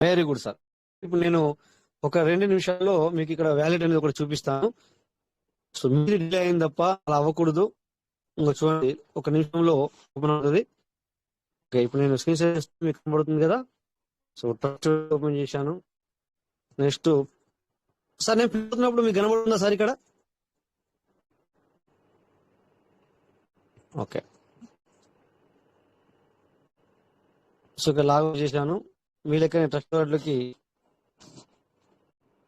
Very good sir. ఇప్పుడు నేను ఒక 2 నిమిషాల్లో మీకు ఇక్కడ వ్యాలిడ్ అనేది ఒకటి చూపిస్తాను. సో మీరు డిలే అయింది తప్ప అలా అవ్వకూడదు. ఇంకా చూడండి, ఒక నిమిషంలో ఓపెన్ అవుతుంది. ఓకే, ఇప్పుడు నేను స్క్రీన్ షేర్ చేస్తే మీకు కనబడుతుంది కదా. సో ట్రస్ట్ ఓపెన్ చేశాను. నెక్స్ట్ సార్ నేను పిలుతున్నప్పుడు మీకు కనబడుతుందా సార్ ఇక్కడ? ఓకే, సో ఇక్కడ లాగ్ చేశాను. మీ లెక్క ట్రస్ట్ వాటిలోకి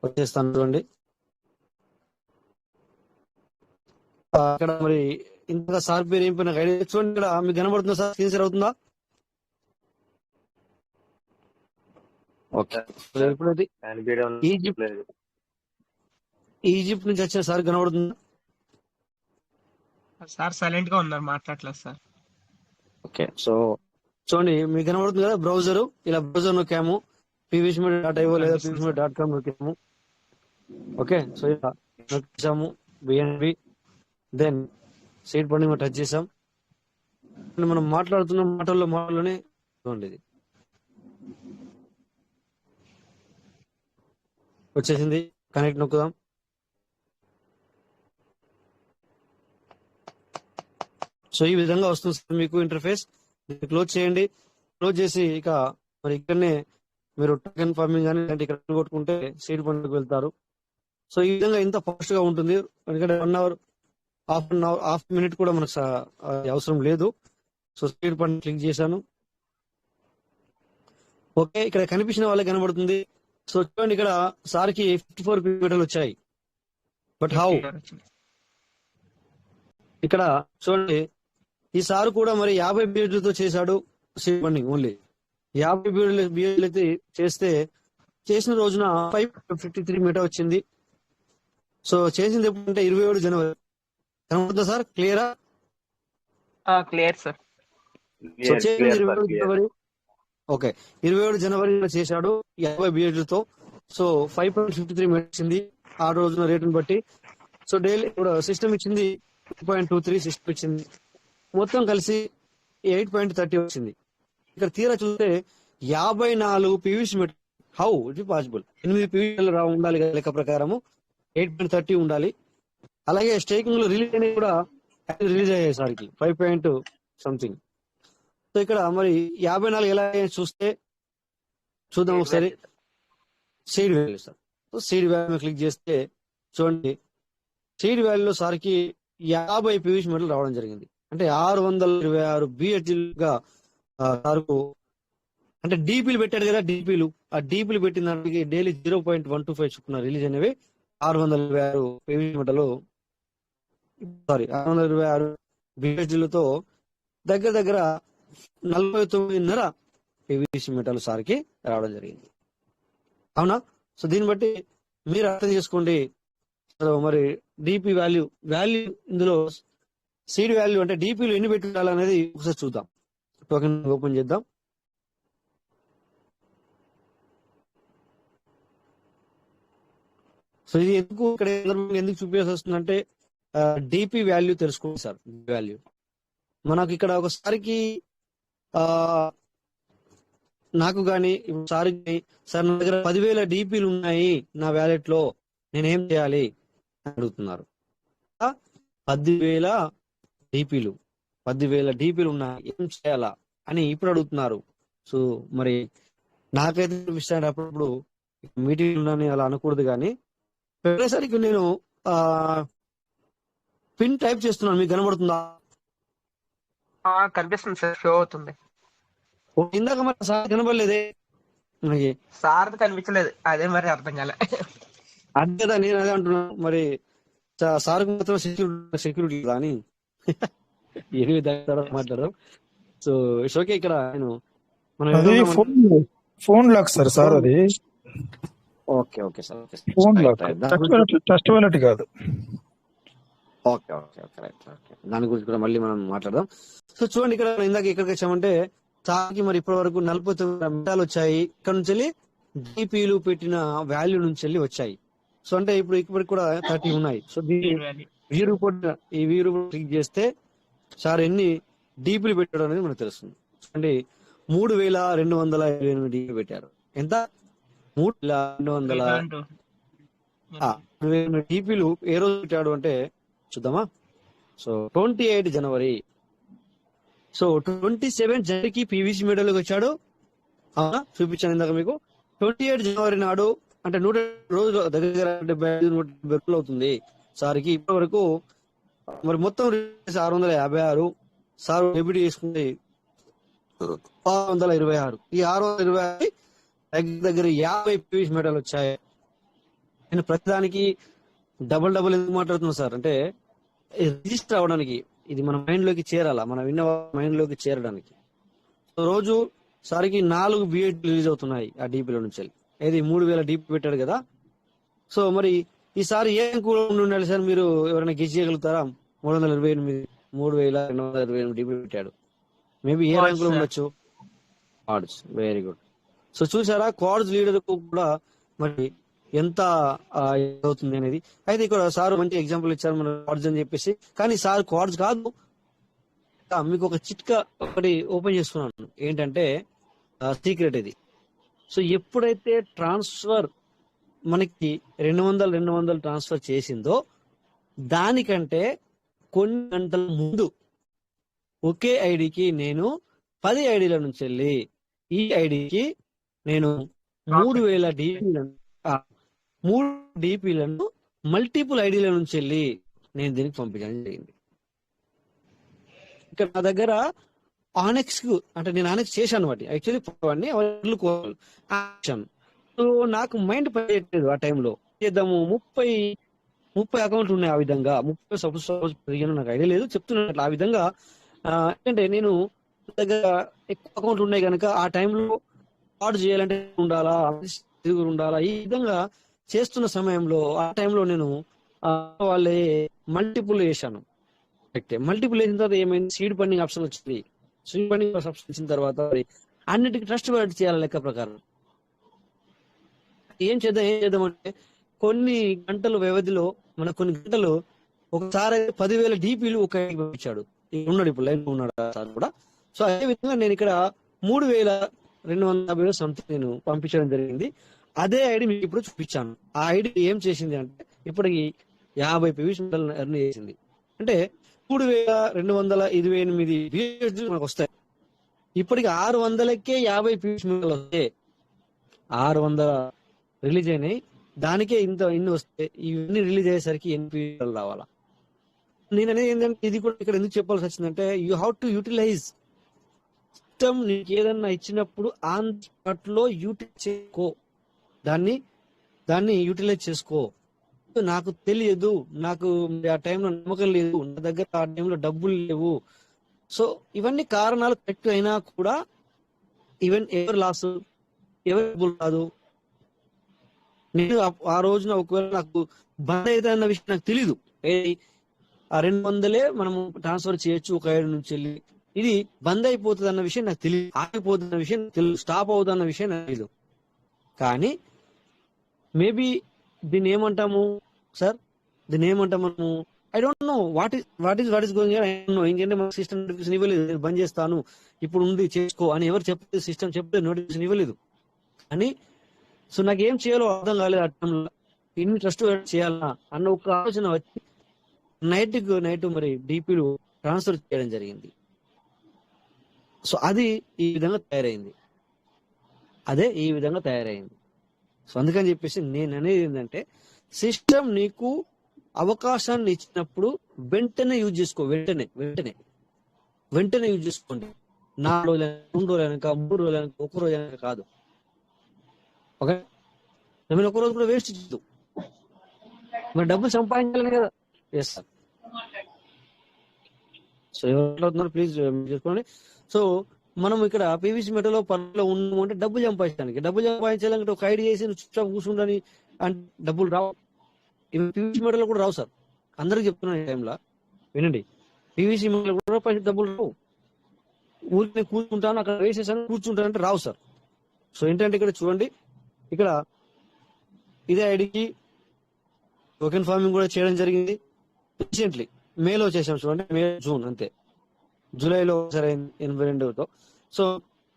వచ్చేస్తాను. చూడండి అక్కడ మరి ఇంతగా సార్ పేరు ఏం పైన ఐడియా చూడండి. ఇక్కడ మీకు కనబడుతుందా సార్? స్క్రీన్ షేర్ అవుతుందా? ఓకే, ఎప్పుడైతే ఈజిప్ట్ నుంచి వచ్చిన సార్ కనబడుతుందా? సార్ సైలెంట్ గా ఉన్నారు, మాట్లాడలేదు సార్. ఓకే, సో చూడండి మీకు కనబడుతుంది కదా బ్రౌజర్. ఇలా బ్రౌజర్ నొక్కాము, pvcmeta.io లేదా pvcmeta.com నొక్కాము. ఓకే, సో ఇలా నొక్కేసాము బిఎన్బి, దెన్ సీట్ బండి టచ్ చేసాం. మనం మాట్లాడుతున్న మాటల్లోనే చూడండి ఇది వచ్చేసింది. కనెక్ట్ నొక్కుదాం. సో ఈ విధంగా వస్తుంది సార్ మీకు ఇంటర్ఫేస్. క్లోజ్ చేయండి. క్లోజ్ చేసి ఇక మరి ఇక్కడనే మీరు టోకెన్ ఫార్మింగ్ కానీ ఇక్కడ కొట్టుకుంటే సీట్ బండికి వెళ్తారు. సో ఈ విధంగా ఇంత ఫాస్ట్ గా ఉంటుంది. ఎందుకంటే 1 అవర్ హాఫ్ మినిట్ కూడా మనకు అవసరం లేదు. సో సీట్ బండి క్లిక్ చేశాను. ఓకే, ఇక్కడ కనిపించిన వాళ్ళకి కనబడుతుంది. సో చూడండి ఇక్కడ సార్కి 54 కిలోమీటర్లు వచ్చాయి. But how? ఇక్కడ చూడండి ఈ సార్ కూడా మరి 50 బిఎడ్లతో చేశాడు సీట్ బండింగ్. ఓన్లీ 50 బిఎడ్లు అయితే చేసిన రోజున 553 మీటర్ వచ్చింది. సో చేసింది ఎప్పుడంటే 27 జనవరి. కనబడుతుందా సార్? క్లియరా? Clear sir. సో చేసింది 27 జనవరి. ఓకే, 27 జనవరి చేశాడు 50 బిఎడ్లతో. సో 5.53 మీటర్ వచ్చింది ఆ రోజున రేటును బట్టి. సో డైలీ ఇప్పుడు సిస్టమ్ ఇచ్చింది 2.23 సిస్టమ్ ఇచ్చింది. మొత్తం కలిసి 8.30 వచ్చింది. ఇక్కడ తీరా చూస్తే 54 PVC metre. How it is possible? 8 PVC ఉండాలి కదా లెక్క ప్రకారము, 8.30 ఉండాలి. అలాగే స్టేకింగ్ లో రిలీజ్ అనేవి కూడా రిలీజ్ అయ్యాయి సార్కి 5 సంథింగ్. సో ఇక్కడ మరి 54 ఎలా చూస్తే చూద్దాం ఒకసారి. Seed value sir. So seed value click చేస్తే చూడండి సీడ్ వాల్యూలో సార్కి 50 పీవీసీ మీటర్లు రావడం జరిగింది. అంటే 626 బిహెచ్గా సార్కు. అంటే డీపీలు పెట్టాడు కదా, డీపీలు. ఆ డీపీలు పెట్టిన దానికి డైలీ 0.125 చొప్పున రిలీజ్ అనేవి 626 పీవీసీ మీటర్లు, 626 బిహెచ్లతో దగ్గర 49.5 పీవీసీ మీటర్లు సార్కి రావడం జరిగింది. అవునా? సో దీన్ని బట్టి మీరు అర్థం చేసుకోండి. మరి డిపి వాల్యూ ఇందులో సీడ్ వాల్యూ అంటే డిపిలు ఎన్ని పెట్టి ఉండాలనేది ఒకసారి చూద్దాం. టోకెన్ ఓపెన్ చేద్దాం. సో ఇది ఎందుకు చూపించాల్సి వస్తుందంటే డిపి వాల్యూ తెలుసుకోండి సార్. వాల్యూ మనకు ఇక్కడ ఒకసారికి నాకు కానీ సార్కి సార్ నా దగ్గర 10,000 డిపిలు ఉన్నాయి నా వ్యాలెట్ లో, నేనేం చేయాలి అని అడుగుతున్నారు. 10,000 డిపిలు ఉన్నాయి, ఏం చేయాలా అని ఇప్పుడు అడుగుతున్నారు. సో మరి నాకైతే అనిపిస్తాను అప్పుడప్పుడు మీటింగ్ ఉందని అలా అనకూడదు. కానీ పెట్టేసరికి నేను పిన్ టైప్ చేస్తున్నాను. మీకు కనబడుతుందా? కనిపిస్తుంది సార్, షో అవుతుంది. ఇందాక మరి సార్ కనబడలేదే మనకి. సార్ కనిపించలేదు, అదే మరి అర్థం కాలే. అదే కదా నేను అదే అంటున్నాను. మరి సార్ మాత్రం సెక్యూరిటీ కదా అని ఏ విధంగా మాట్లాడదాం. So it's okay. ఇక్కడ నేను ఫోన్ లాక్ సార్ అది. Okay okay sir. Phone lock, touch wallet కాదు. Okay okay okay right. Okay, దాని గురించి కూడా మళ్ళీ మనం మాట్లాడదాం. సో చూడండి ఇక్కడ ఇందాక ఎక్కడికి వచ్చామంటే సార్కి మరి ఇప్పటి వరకు 49 మిటాలు వచ్చాయి. ఇక్కడ నుంచి వెళ్ళి డిపిలు పెట్టిన వాల్యూ నుంచి వెళ్ళి వచ్చాయి. సో అంటే ఇప్పుడు ఇప్పటికి కూడా 30 ఉన్నాయి. సో ఈ రిపోర్ట్ క్లిక్ చేస్తే సార్ ఎన్ని డిపిలు పెట్టాడు అనేది మనకు తెలుస్తుంది. అంటే 3,228 డిపి పెట్టారు. ఎంత? 3,200 టీపీలు ఏ రోజు పెట్టాడు అంటే చూద్దామా. సో 28 జనవరి. సో 27 జనవరికి పీవీసీ మెటల్కి వచ్చాడు. అవునా, చూపించాను ఇందాక మీకు. 28 జనవరి నాడు అంటే 100 రోజులు దగ్గర 75 రోజులు అవుతుంది సార్కి ఇప్పటి వరకు. మరి మొత్తం 656. సార్ డెబిట్ చేసుకుంటే 626. ఈ 626 దగ్గర 50 పీవీసీ మెటల్ వచ్చాయి. నేను ప్రతిదానికి డబుల్ ఎందుకు మాట్లాడుతున్నా సార్ అంటే రిజిస్టర్ అవ్వడానికి, ఇది మన మైండ్ లోకి చేరాలా, మన విన్న మైండ్ లోకి చేరడానికి. రోజు సారికి 4 బిఎడ్ రిలీజ్ అవుతున్నాయి ఆ డీపీలో నుంచి. ఏది 3000 డీపీ పెట్టాడు కదా. సో మరి ఈసారి ఏం కూడా ఉండాలి సార్, మీరు ఎవరైనా గెస్ చేయగలుగుతారా? 328 డీపీ పెట్టాడు. మేబీ ఏ ర్యాంక్ లో ఉండొచ్చు? కార్డ్స్. Very good. సో చూసారా, కార్డ్స్ లీడర్ కూడా మరి ఎంత అవుతుంది అనేది. అయితే ఇక్కడ సార్ మంచి ఎగ్జాంపుల్ ఇచ్చారు మన కార్డ్స్ అని చెప్పేసి. కానీ సార్ కార్డ్స్ కాదు, మీకు ఒక చిట్కా ఒకటి ఓపెన్ చేసుకున్నాను. ఏంటంటే సీక్రెట్ ఇది. సో ఎప్పుడైతే ట్రాన్స్ఫర్ మనకి 200 ట్రాన్స్ఫర్ చేసిందో దానికంటే కొన్ని గంటల ముందు ఒకే ఐడికి నేను 10 ఐడీల నుంచి వెళ్ళి ఈ ఐడికి నేను 3 డీపీలను మల్టిపుల్ ఐడీల నుంచి వెళ్ళి నేను దీనికి పంపించడం జరిగింది. ఇక్కడ నా దగ్గర ఆనెక్స్ కు అంటే నేను ఆనెక్స్ చేశాను వాటి యాక్చువల్లీ యాక్షన్. సో నాకు మైండ్ పనిచేయట్లేదు ఆ టైంలో. చేద్దాము 30 అకౌంట్లు ఉన్నాయి. ఆ విధంగా 30 సపోజ్ నాకు ఐడియా లేదు, చెప్తున్నట్లు ఆ విధంగా. ఏంటంటే నేను దగ్గర ఎక్కువ అకౌంట్లు ఉన్నాయి కనుక ఆ టైంలో కార్డు చేయాలంటే ఉండాలా, ఉండాలా, ఈ విధంగా చేస్తున్న సమయంలో ఆ టైంలో నేను వాళ్ళే మల్టిపుల్ వేసాను. మల్టిపుల్ వేసిన తర్వాత ఏమైంది, సీడ్ ఫండింగ్ ఆప్షన్ వచ్చింది. సీడ్ ఫండింగ్ ఆప్షన్ వచ్చిన తర్వాత అన్నిటికీ ట్రస్ట్ వాలెట్ చేయాలి లెక్క ప్రకారం. ఏం చేద్దాం అంటే కొన్ని గంటల వ్యవధిలో కొన్ని గంటలు ఒకసారి 10,000 డీపీలు ఒక పంపించాడు. ఉన్నాడు ఇప్పుడు లైన్ ఉన్నాడు సార్ కూడా. సో అదే విధంగా నేను ఇక్కడ 3,250 సంథింగ్ నేను పంపించడం జరిగింది. అదే ఐడి మీకు ఇప్పుడు చూపించాను. ఆ ఐడి ఏం చేసింది అంటే ఇప్పటికి 50 పీవీసీ ఎర్న్ చేసింది. అంటే 3,228 మనకు వస్తాయి. ఇప్పటికి 600కే 50 పీవీసీ వస్తాయి. 600 రిలీజ్ అయినాయి, దానికే ఇన్ని వస్తాయి. ఇవన్నీ రిలీజ్ అయ్యేసరికి ఎన్ని పీవీసీ రావాలా? నేను అనేది ఏంటంటే ఇది కూడా ఇక్కడ ఎందుకు చెప్పాల్సి వచ్చిందంటే you have to utilise system. నీకు ఏదన్నా ఇచ్చినప్పుడు ఆన్ స్పాట్ లో యూటిలైజ్ చేసుకో, దాన్ని యూటిలైజ్ చేసుకో. నాకు తెలియదు, నాకు ఆ టైంలో నమ్మకం లేదు, నా దగ్గర ఆ టైంలో డబ్బులు లేవు. సో ఇవన్నీ కారణాలు కరెక్ట్ అయినా కూడా ఈవెన్ ఎవరు లాస్, ఎవరు డబ్బులు రాదు. నేను ఆ రోజున ఒకవేళ నాకు బంద్ అయితే అన్న విషయం నాకు తెలీదు. ఆ 200 మనము ట్రాన్స్ఫర్ చేయొచ్చు ఒక ఐడి నుంచి వెళ్ళి. ఇది బంద్ అయిపోతుంది అన్న విషయం నాకు తెలియదు, ఆగిపోతుంది అన్న విషయం తెలియదు, స్టాప్ అవుతుంది అన్న విషయం నాకు తెలియదు. కానీ మేబీ దీన్ని ఏమంటాము సార్, దీన్ని ఏమంటాము మనము, I don't know what is going. I don't know. ఇంకేంటే మన సిస్టమ్ నోటిఫికేషన్ ఇవ్వలేదు, నేను బంద్ చేస్తాను ఇప్పుడు ఉంది చేసుకో అని ఎవరు చెప్పలేదు, సిస్టమ్ చెప్పలేదు, నోటిఫికేషన్ ఇవ్వలేదు. అని సో నాకు ఏం చేయాలో అర్థం కాలేదు. ఆ టైంలో ఇన్ని ట్రస్ట్ చేయాలా అన్న ఒక ఆలోచన వచ్చి నైట్ మరి డీపీలు ట్రాన్స్ఫర్ చేయడం జరిగింది. సో అది ఈ విధంగా తయారైంది. సో అందుకని చెప్పేసి నేను అనేది ఏంటంటే సిస్టమ్ నీకు అవకాశాన్ని ఇచ్చినప్పుడు వెంటనే యూజ్ చేసుకో. వెంటనే యూజ్ చేసుకోండి. 4 రోజులు 2 రోజులనక 3 రోజులనక 1 రోజు అనక కాదు. ఓకే, నేను ఒక రోజు కూడా వేస్ట్ చేయదు. మరి డబ్బులు సంపాదించాలని కదా. Yes sir. సో ఎవరు ప్లీజ్ చేసుకోండి. సో మనం ఇక్కడ పీవీసీ మెటలో పనిలో ఉన్నాము అంటే డబ్బులు సంపాదించాలంటే ఒక ఐడి చేసి చుట్టూ కూర్చుండని అంటే డబ్బులు రావు. ఇవి పీవీసీ మెటలో కూడా రావు సార్. అందరికి చెప్తున్నాను ఈ టైంలో వినండి. పీవీసీ మెటలో కూడా డబ్బులు రావు. ఊరికి కూర్చుంటాను అక్కడ వేసేసాను కూర్చుంటానంటే రావు సార్. సో ఏంటంటే ఇక్కడ చూడండి, ఇక్కడ ఇదే ఐడికి టోకెన్ ఫార్మింగ్ కూడా చేయడం జరిగింది. రీసెంట్లీ మేలో చేసాం చూడండి, మే జూన్ అంతే. జూలైలో సరే 82తో. సో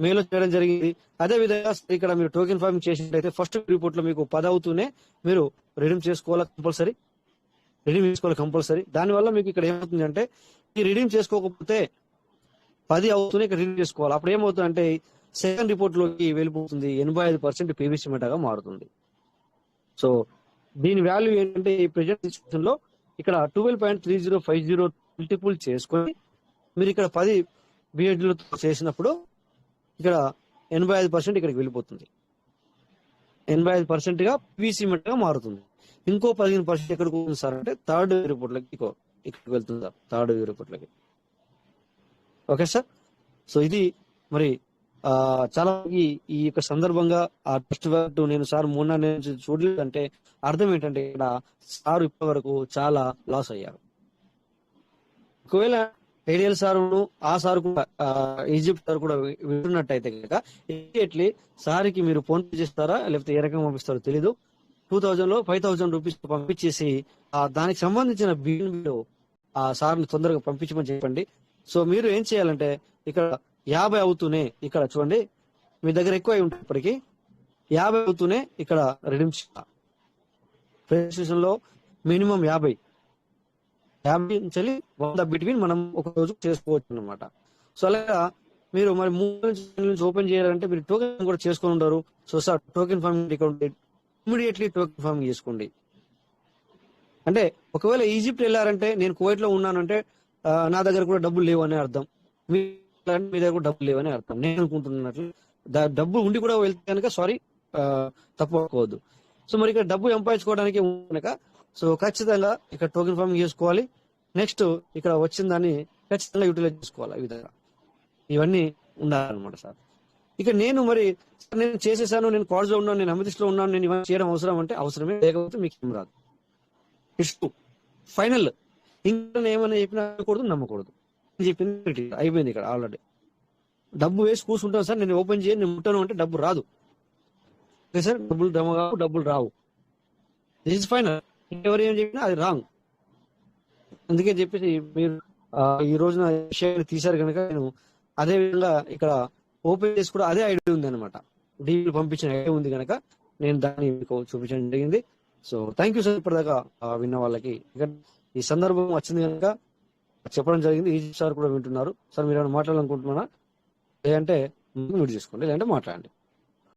మేలో చేయడం జరిగింది. అదే విధంగా ఇక్కడ మీరు టోకెన్ ఫార్మింగ్ చేసినట్లయితే ఫస్ట్ రిపోర్ట్ లో మీకు 10 అవుతూనే మీరు రిడీమ్ చేసుకోవాలి కంపల్సరీ. దానివల్ల మీకు ఇక్కడ ఏమవుతుంది అంటే ఈ రిడీమ్ చేసుకోకపోతే 10 అవుతూనే ఇక్కడ రిడీమ్ చేసుకోవాలి. అప్పుడు ఏమవుతుందంటే సెకండ్ రిపోర్ట్ లోకి వెళ్ళిపోతుంది, 85% పీవీసీ మెటాగా మారుతుంది. సో దీని వాల్యూ ఏంటంటే ఈ ప్రెజెంట్ సిచ్యువేషన్ లో ఇక్కడ 12.3050 మల్టిపుల్ చేసుకొని మీరు ఇక్కడ 10 బిహెచ్లతో చేసినప్పుడు ఇక్కడ 85% ఇక్కడికి వెళ్ళిపోతుంది. 85% గా పీవీసీ మెటాగా మారుతుంది. ఇంకో 15% ఎక్కడికి ఉంది సార్ అంటే థర్డ్ రిపోర్ట్లకి ఇక్కడికి వెళ్తుంది సార్, థర్డ్ రిపోర్ట్లకి. Okay sir. సో ఇది మరి చాలా ఈ యొక్క సందర్భంగా ఆ ట్రస్ట్ వాల్యూ నేను సార్ మొన్న నేను చూడలేదంటే అర్థం ఏంటంటే ఇక్కడ సార్ ఇప్పటి వరకు చాలా లాస్ అయ్యారు. ఒకవేళ ఐడియల్ సార్ ఆ సార్ కూడా ఈజిప్ట్ సార్ కూడా వింటున్నట్టయితే కనుక ఇమీడియట్లీ సార్కి మీరు ఫోన్ పే చేస్తారా లేకపోతే ఏ రకంగా పంపిస్తారో తెలీదు. 2000 లో 5000 రూపీస్ పంపించేసి దానికి సంబంధించిన బిల్లు ఆ సార్ని తొందరగా పంపించమని చెప్పండి. సో మీరు ఏం చేయాలంటే ఇక్కడ 50 అవుతూనే ఇక్కడ చూడండి మీ దగ్గర ఎక్కువ ఉంటుంది, ఇప్పటికి 50 అవుతూనే ఇక్కడ రిడీమ్ లో మినిమం 50 నుంచి 100 బిట్వీన్ మనం ఒక రోజు చేసుకోవచ్చు అనమాట. సో అలాగా మీరు మరి 3 నుంచి ఓపెన్ చేయాలంటే మీరు టోకెన్ కూడా చేసుకొని ఉంటారు. So sir token farming account immediately token farming చేసుకోండి. అంటే ఒకవేళ ఈజిప్ట్ వెళ్ళారంటే నేను కువైట్ లో ఉన్నానంటే నా దగ్గర కూడా డబ్బులు లేవు అనే అర్థం, మీ దగ్గర కూడా డబ్బులు లేవని అర్థం. నేను అనుకుంటున్నట్లు డబ్బు ఉండి కూడా వెళ్తే కనుక సారీ తప్పు అనుకోవద్దు. సో మరి ఇక్కడ డబ్బు సంపాదించుకోవడానికి కనుక సో ఖచ్చితంగా ఇక్కడ టోకెన్ ఫార్మింగ్ చేసుకోవాలి. నెక్స్ట్ ఇక్కడ వచ్చిన దాన్ని ఖచ్చితంగా యూటిలైజ్ చేసుకోవాలి. ఈ విధంగా ఇవన్నీ ఉండాలన్నమాట సార్. ఇక నేను చేసేసాను, నేను కాలేజ్ లో ఉన్నాను, నేను అమితిస్ లో ఉన్నాను, నేను ఇవన్నీ చేయడం అవసరం అంటే అవసరమే, లేకపోతే మీకు ఏం రాదు. It's final. ఇంకా ఏమైనా చెప్పినా నమ్మకూడదు. చెప్పింది అయిపోయింది. ఇక్కడ ఆల్రెడీ డబ్బు వేసి కూర్చుంటాను సార్, నేను ఓపెన్ చేయను, నేను ముట్టాను అంటే డబ్బు రాదు. ఓకే సార్, డబ్బులు రావు. This is final. ఎవరు ఏం చెప్పినా అది రాంగ్. అందుకే చెప్పేసి మీరు ఈ రోజున విషయాన్ని తీశారు కనుక నేను అదే విధంగా ఇక్కడ ఓపెన్ చేసి కూడా అదే ఐడియా ఉంది అనమాట. డీల్ పంపించిన ఐడియా ఉంది కనుక నేను దాన్ని మీకు చూపించడం జరిగింది. సో థ్యాంక్ యూ సార్ ఇప్పటిదాకా విన్న వాళ్ళకి. ఈ సందర్భం వచ్చింది కనుక చెప్పడం జరిగింది. ఈ సార్ కూడా వింటున్నారు. సార్ మీరు ఏమైనా మాట్లాడాలనుకుంటున్నారా? లేదంటే మీరు చేసుకోండి, లేదంటే మాట్లాడండి.